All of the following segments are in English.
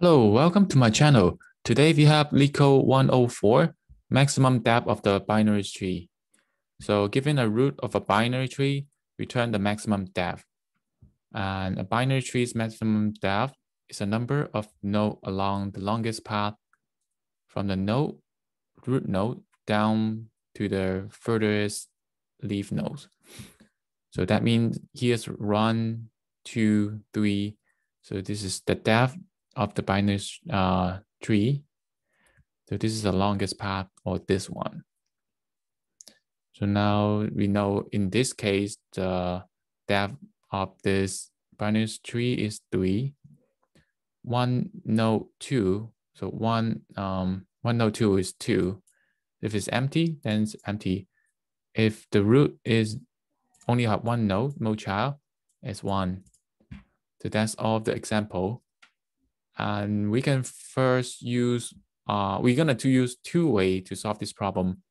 Hello, welcome to my channel. Today we have Leetcode 104, maximum depth of the binary tree. So given a root of a binary tree, return the maximum depth. And a binary tree's maximum depth is a number of nodes along the longest path from the root node down to the furthest leaf nodes. So that means here's 1, 2, 3. So this is the depth of the binary tree. So this is the longest path, or this one. So now we know in this case, the depth of this binary tree is 3. One node 2. So one node 2 is 2. If it's empty, then it's empty. If the root is only have one node, no child, it's 1. So that's all of the example. And we can first use, we're going to use two ways to solve this problem.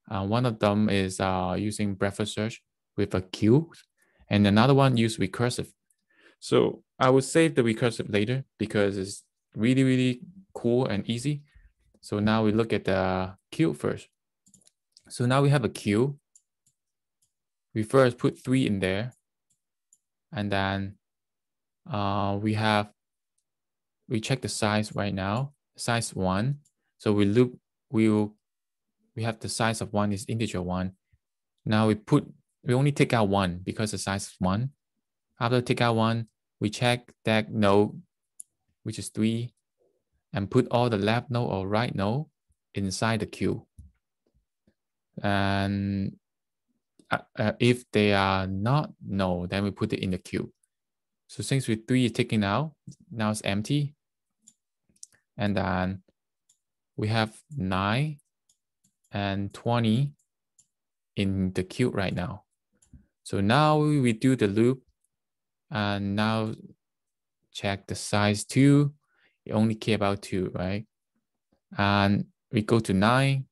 One of them is using breadth search with a queue, and another one use recursive. So I will save the recursive later because it's really, really cool and easy. So now we look at the queue first. So now we have a queue. We first put 3 in there, and then we check the size right now, size 1. So we have the size of 1 is integer 1. Now we only take out 1 because the size is 1. After take out 1, we check that node, which is 3, and put all the left node or right node inside the queue. And if they are not node, then we put it in the queue. So since 3 is taken out, now it's empty. And then we have 9 and 20 in the queue right now. So now we do the loop, and now check the size 2. You only care about 2, right? And we go to 9,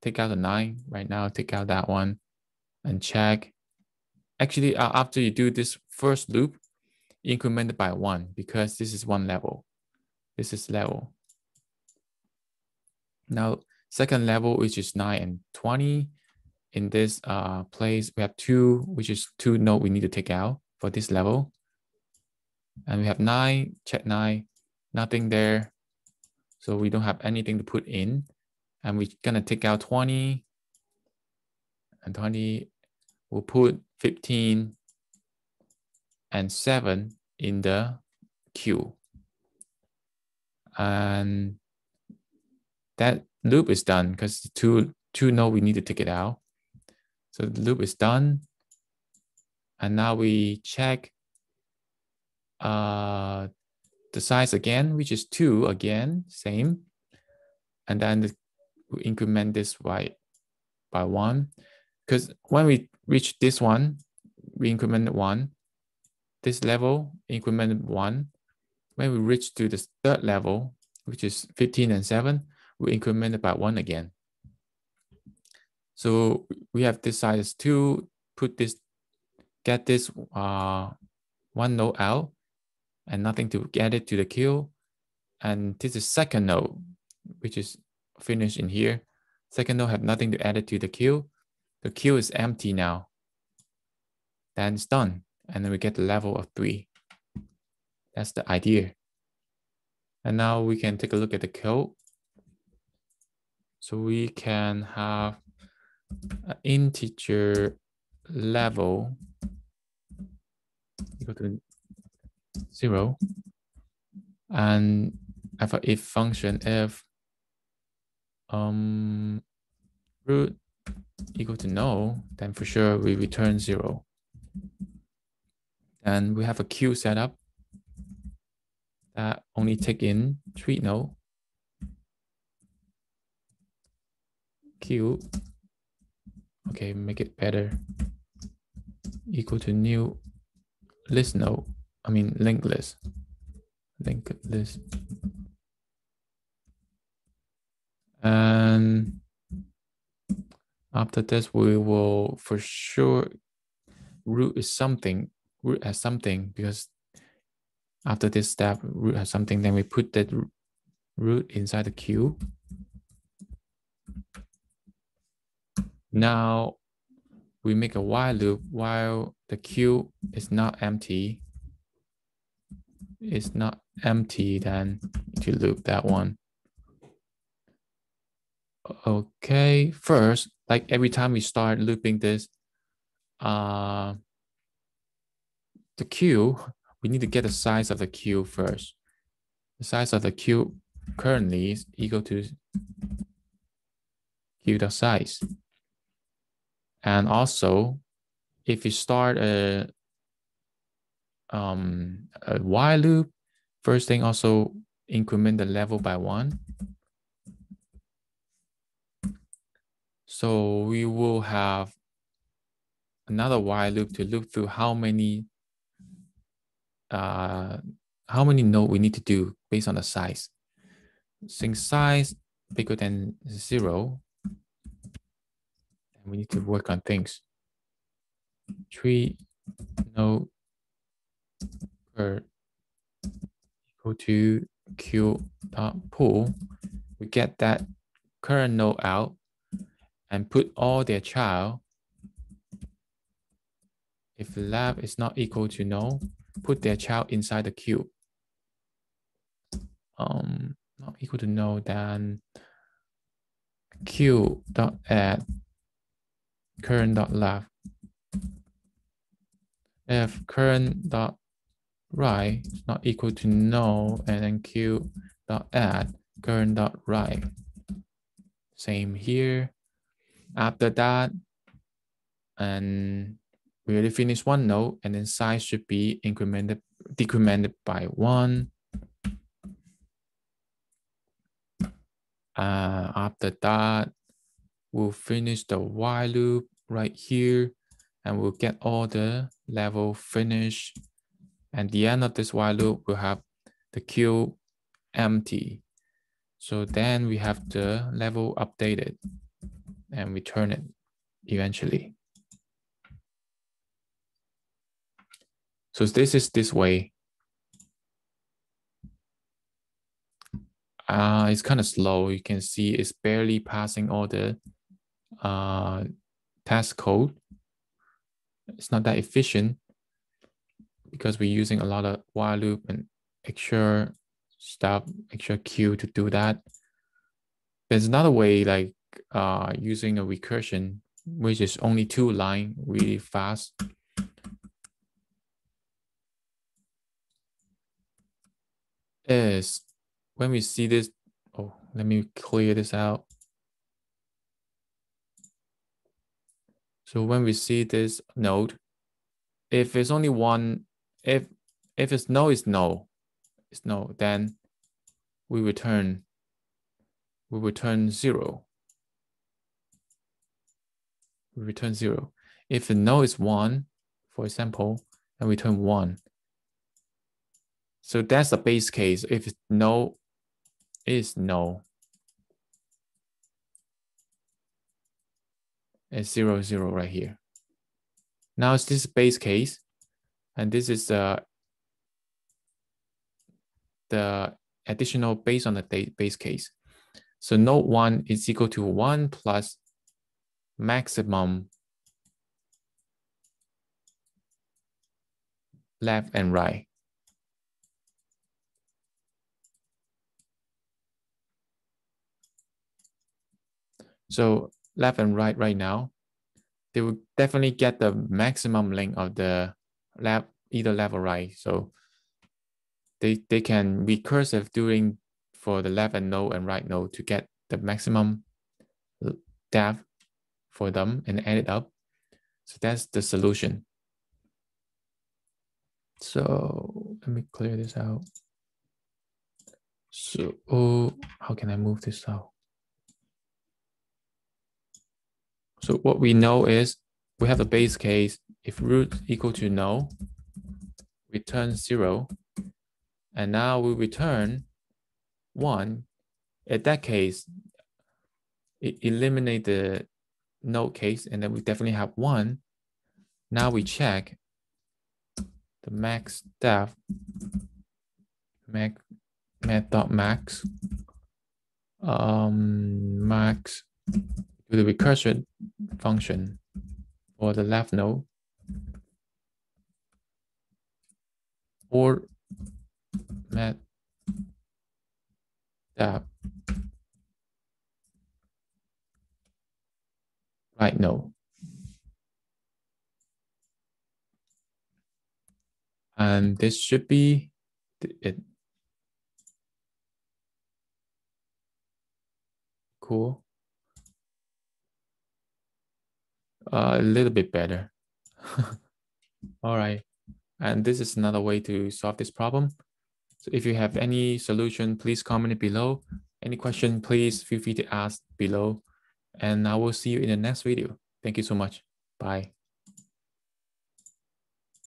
take out the 9 right now, take out that one, and check. Actually, after you do this first loop, increment it by 1 because this is one level. This is level. Now, second level, which is 9 and 20. In this place, we have 2, which is 2 node we need to take out for this level. And we have 9, check 9, nothing there. So we don't have anything to put in. And we're going to take out 20. And 20, we'll put 15 and 7 in the queue. And that loop is done because two node we need to take it out. So the loop is done. And now we check the size again, which is 2 again, same. And then we increment this by 1. Because when we reach this one, we increment 1. This level, increment 1. When we reach to the third level, which is 15 and 7, we increment it by 1 again. So we have this size 2, get this one node out, and nothing to get it to the queue. And this is second node, which is finished in here. Second node have nothing to add it to the queue. The queue is empty now. Then it's done. And then we get the level of 3. That's the idea. And now we can take a look at the code. So we can have an integer level equal to 0. And have an if function if root equal to no, then for sure we return 0. And we have a queue set up that only take in 3 node. Queue, okay, make it better, equal to new list node, linked list. And after this, we will for sure root as something because After this step, root has something, then we put that root inside the queue. Now we make a while loop while the queue is not empty. It's not empty, then to loop that one. Okay, first, like every time we start looping this, the queue, we need to get the size of the queue first. The size of the queue currently is equal to queue.size. And also, if you start a while loop, first thing also increment the level by 1. So we will have another while loop to loop through how many node we need to do based on the size. Since size bigger than 0, we need to work on things. 3 node per equal to queue.pull. We get that current node out and put all their child. If lab is not equal to no, put their child inside the queue. Not equal to no, then queue.add current.left. If current.right is not equal to no, and then queue.add current.right. Same here. After that, and we already finished one node, and then size should be decremented by 1. After that, we'll finish the while loop right here, and we'll get all the level finished. And the end of this while loop, we'll have the queue empty. So then we have the level updated and return it eventually. So this is this way. It's kind of slow. You can see it's barely passing all the test code. It's not that efficient because we're using a lot of while loop and extra stuff, extra queue to do that. There's another way, like using a recursion, which is only 2 lines, really fast. Is when we see this, oh, let me clear this out. So when we see this node, if it's only one, if it's no, it's no, then we return 0. We return 0. If the no is 1, for example, then we return 1. So that's the base case. If no is no, it's 0, 0 right here. Now it's this base case, and this is the additional based on the base case. So node 1 is equal to 1 plus maximum left and right. So left and right now, they will definitely get the maximum length of the left, either left or right. So they can recursive doing for the left and node and right node to get the maximum depth for them and add it up. So that's the solution. So let me clear this out. So how can I move this out? So what we know is we have a base case. If root equal to no, return 0. And now we return 1. In that case, it eliminate the node case, and then we definitely have 1. Now we check the max depth math.max max to the recursion function for the left node, or math tab right node. And this should be it. Cool. A little bit better. All right. And this is another way to solve this problem. So if you have any solution, please comment it below. Any question, please feel free to ask below. And I will see you in the next video. Thank you so much. Bye.